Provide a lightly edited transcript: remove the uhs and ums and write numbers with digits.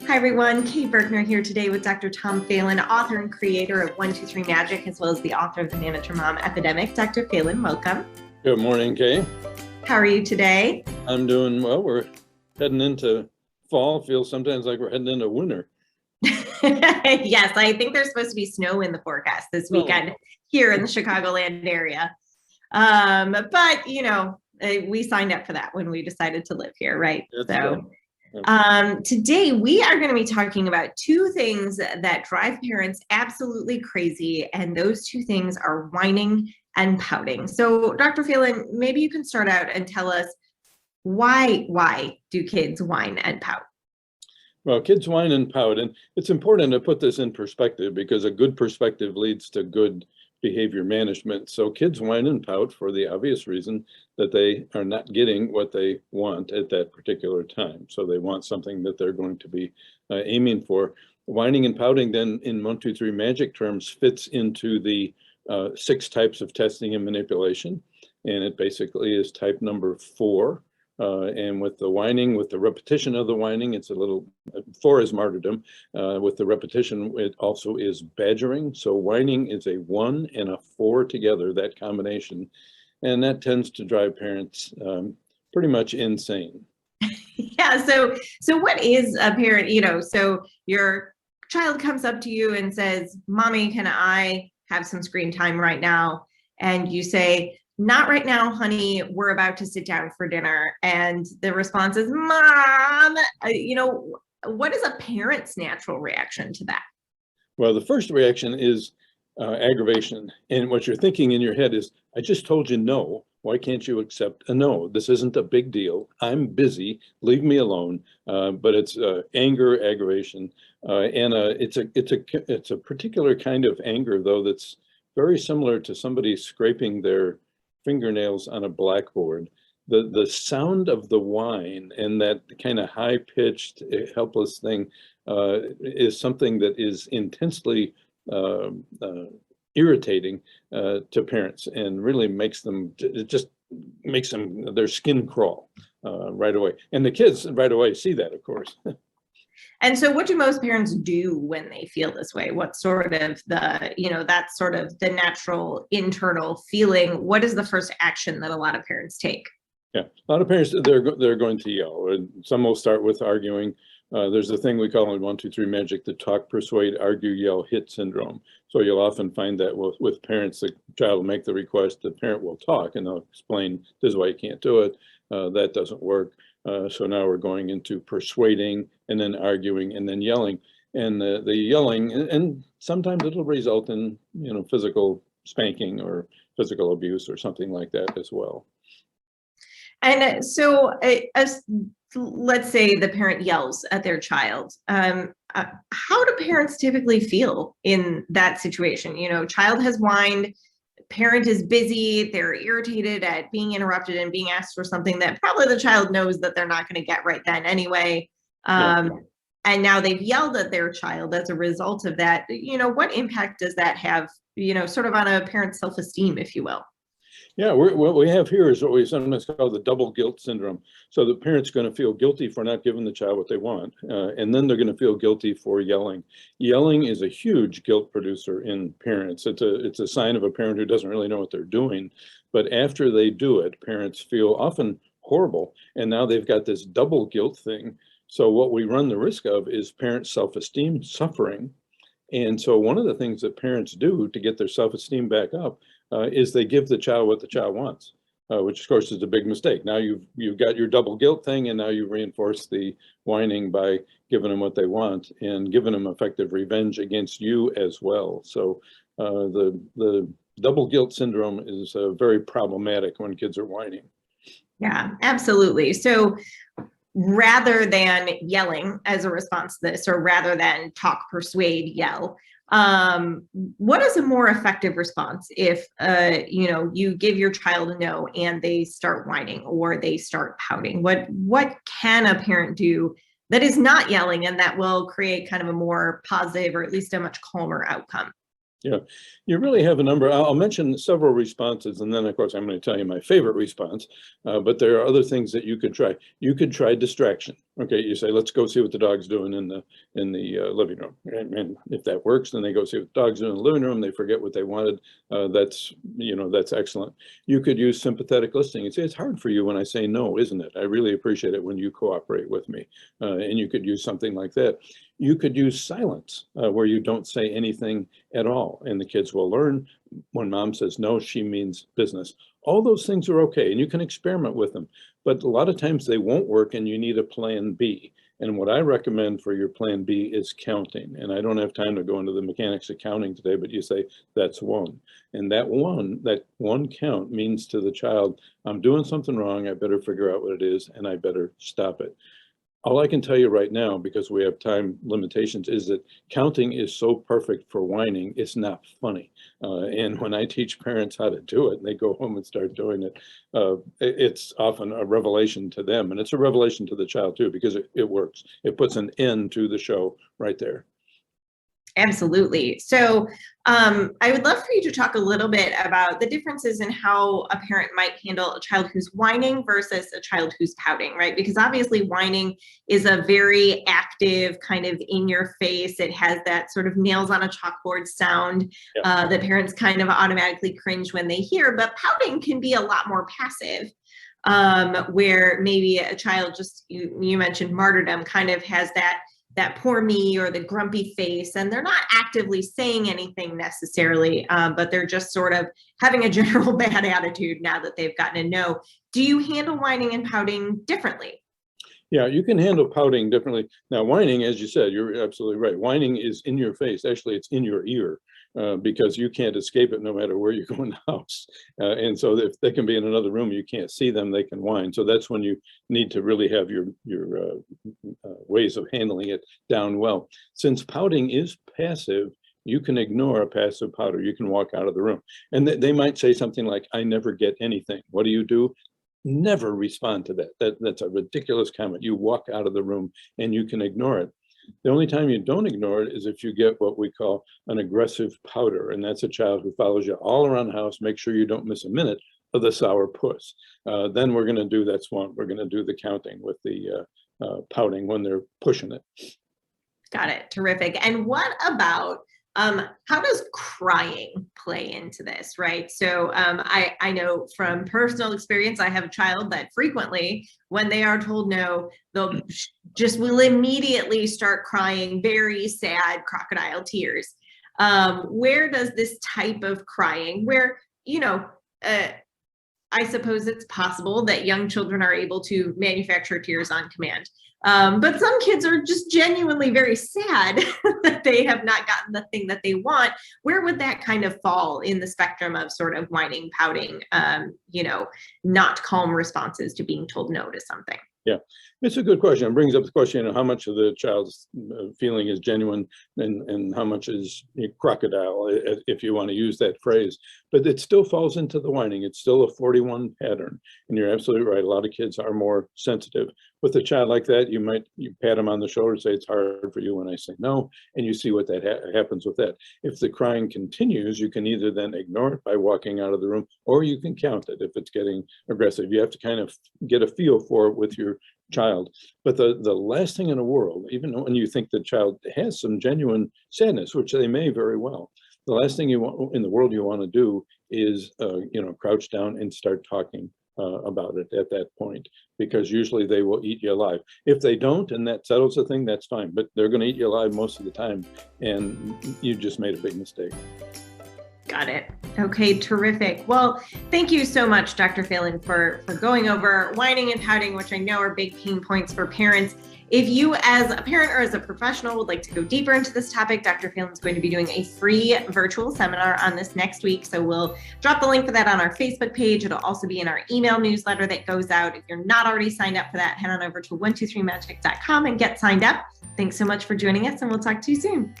Hi everyone, Kay Bergner here today with Dr. Tom Phelan, author and creator of 123 Magic, as well as the author of the Manager Mom Epidemic. Dr. Phelan, welcome. Good morning, Kay. How are you today? I'm doing well. We're heading into fall. Feels sometimes like we're heading into winter. Yes, I think there's supposed to be snow in the forecast this weekend here in the Chicagoland area. But you know, we signed up for that when we decided to live here, right? Today we are going to be talking about two things that drive parents absolutely crazy, and those two things are whining and pouting. So, Dr. Phelan, maybe you can start out and tell us why do kids whine and pout? Well, kids whine and pout, and it's important to put this in perspective because a good perspective leads to good behavior management. So kids whine and pout for the obvious reason that they are not getting what they want at that particular time. So they want something that they're going to be aiming for. Whining and pouting then in 123 Magic terms fits into the 6 types of testing and manipulation. And it basically is type number 4. And with the whining, with the repetition of the whining, it's a little, 4 is martyrdom. With the repetition, it also is badgering. So whining is a 1 and a 4 together, that combination. And that tends to drive parents pretty much insane. Yeah, so what is a parent, so your child comes up to you and says, "Mommy, can I have some screen time right now?" And you say, "Not right now, honey, we're about to sit down for dinner." And the response is, "Mom," what is a parent's natural reaction to that? Well, the first reaction is aggravation. And what you're thinking in your head is, I just told you no. Why can't you accept a no? This isn't a big deal. I'm busy. Leave me alone. But it's anger, aggravation, and it's a particular kind of anger, though, that's very similar to somebody scraping their fingernails on a blackboard. The sound of the whine and that kind of high-pitched, helpless thing is something that is intensely irritating to parents and really makes them, it just makes them, their skin crawl right away. And the kids right away see that, of course. And so what do most parents do when they feel this way? What sort of that's sort of the natural internal feeling. What is the first action that a lot of parents take? Yeah, a lot of parents, they're going to yell. And some will start with arguing. There's a thing we call in 123 Magic the talk, persuade, argue, yell, hit syndrome. So you'll often find that with parents, the child will make the request, the parent will talk and they'll explain, this is why you can't do it. That doesn't work. So now we're going into persuading and then arguing and then yelling. And the yelling, and sometimes it'll result in, physical spanking or physical abuse or something like that as well. And so let's say the parent yells at their child. How do parents typically feel in that situation? Child has whined, parent is busy, they're irritated at being interrupted and being asked for something that probably the child knows that they're not going to get right then anyway. And now they've yelled at their child as a result of that. What impact does that have, sort of on a parent's self-esteem, if you will? Yeah, what we have here is what we sometimes call the double guilt syndrome. So the parent's going to feel guilty for not giving the child what they want, and then they're going to feel guilty for yelling. Yelling is a huge guilt producer in parents. It's a sign of a parent who doesn't really know what they're doing. But after they do it, parents feel often horrible, and now they've got this double guilt thing. So what we run the risk of is parent self-esteem suffering. And so one of the things that parents do to get their self-esteem back up is they give the child what the child wants, which of course is a big mistake. Now you've got your double guilt thing, and now you reinforce the whining by giving them what they want and giving them effective revenge against you as well. So the double guilt syndrome is very problematic when kids are whining. Yeah, absolutely. So rather than yelling as a response to this, or rather than talk, persuade, yell, what is a more effective response if you give your child a no and they start whining or they start pouting? What can a parent do that is not yelling and that will create kind of a more positive, or at least a much calmer outcome? Yeah, you really have a number. I'll mention several responses, and then of course I'm going to tell you my favorite response, but there are other things that you could try. You could try distraction. Okay, you say, let's go see what the dog's doing in the living room. And if that works, then they go see what the dog's doing in the living room. They forget what they wanted. That's excellent. You could use sympathetic listening and say, it's hard for you when I say no, isn't it? I really appreciate it when you cooperate with me. And you could use something like that. You could use silence, where you don't say anything at all. And the kids will learn when mom says no, she means business. All those things are okay, and you can experiment with them. But a lot of times they won't work, and you need a plan B. And what I recommend for your plan B is counting. And I don't have time to go into the mechanics of counting today, but you say that's one. And that one count means to the child, I'm doing something wrong. I better figure out what it is, and I better stop it. All I can tell you right now, because we have time limitations, is that counting is so perfect for whining, it's not funny. And when I teach parents how to do it, and they go home and start doing it, it's often a revelation to them. And it's a revelation to the child too, because it works. It puts an end to the show right there. Absolutely. So I would love for you to talk a little bit about the differences in how a parent might handle a child who's whining versus a child who's pouting, right? Because obviously whining is a very active, kind of in your face. It has that sort of nails on a chalkboard sound that parents kind of automatically cringe when they hear, but pouting can be a lot more passive. Where maybe a child, just you mentioned martyrdom, kind of has that poor me or the grumpy face, and they're not actively saying anything necessarily, but they're just sort of having a general bad attitude now that they've gotten a no. Do you handle whining and pouting differently? Yeah, you can handle pouting differently. Now, whining, as you said, you're absolutely right. Whining is in your face. Actually, it's in your ear, because you can't escape it no matter where you go in the house. And so if they can be in another room, you can't see them, they can whine. So that's when you need to really have your ways of handling it down well. Since pouting is passive, you can ignore a passive pouter. You can walk out of the room. And they might say something like, I never get anything. What do? Never respond to that. That's a ridiculous comment. You walk out of the room and you can ignore it. The only time you don't ignore it is if you get what we call an aggressive pouter, and that's a child who follows you all around the house, make sure you don't miss a minute of the sour puss. Then we're going to do, that's one, we're going to do the counting with the pouting when they're pushing it. Got it. Terrific. And what about how does crying play into this, right? So I know from personal experience, I have a child that frequently, when they are told no, they'll will immediately start crying very sad crocodile tears. Where does this type of crying, where, I suppose it's possible that young children are able to manufacture tears on command. But some kids are just genuinely very sad that they have not gotten the thing that they want. Where would that kind of fall in the spectrum of sort of whining, pouting, not calm responses to being told no to something? Yeah, it's a good question. It brings up the question of how much of the child's feeling is genuine and how much is crocodile, if you want to use that phrase. But it still falls into the whining. It's still a 41 pattern. And you're absolutely right. A lot of kids are more sensitive. With a child like that, you pat them on the shoulder, say, it's hard for you when I say no, and you see what that happens with that. If the crying continues, you can either then ignore it by walking out of the room, or you can count it if it's getting aggressive. You have to kind of get a feel for it with your child. But the last thing in the world, even when you think the child has some genuine sadness, which they may very well, the last thing you want in the world you want to do is crouch down and start talking about it at that point, because usually they will eat you alive. If they don't, and that settles the thing, that's fine, but they're going to eat you alive most of the time, and you just made a big mistake. Got it. Okay, terrific. Well, thank you so much, Dr. Phelan, for going over whining and pouting, which I know are big pain points for parents. If you, as a parent or as a professional, would like to go deeper into this topic, Dr. Phelan is going to be doing a free virtual seminar on this next week. So we'll drop the link for that on our Facebook page. It'll also be in our email newsletter that goes out. If you're not already signed up for that, head on over to 123magic.com and get signed up. Thanks so much for joining us, and we'll talk to you soon.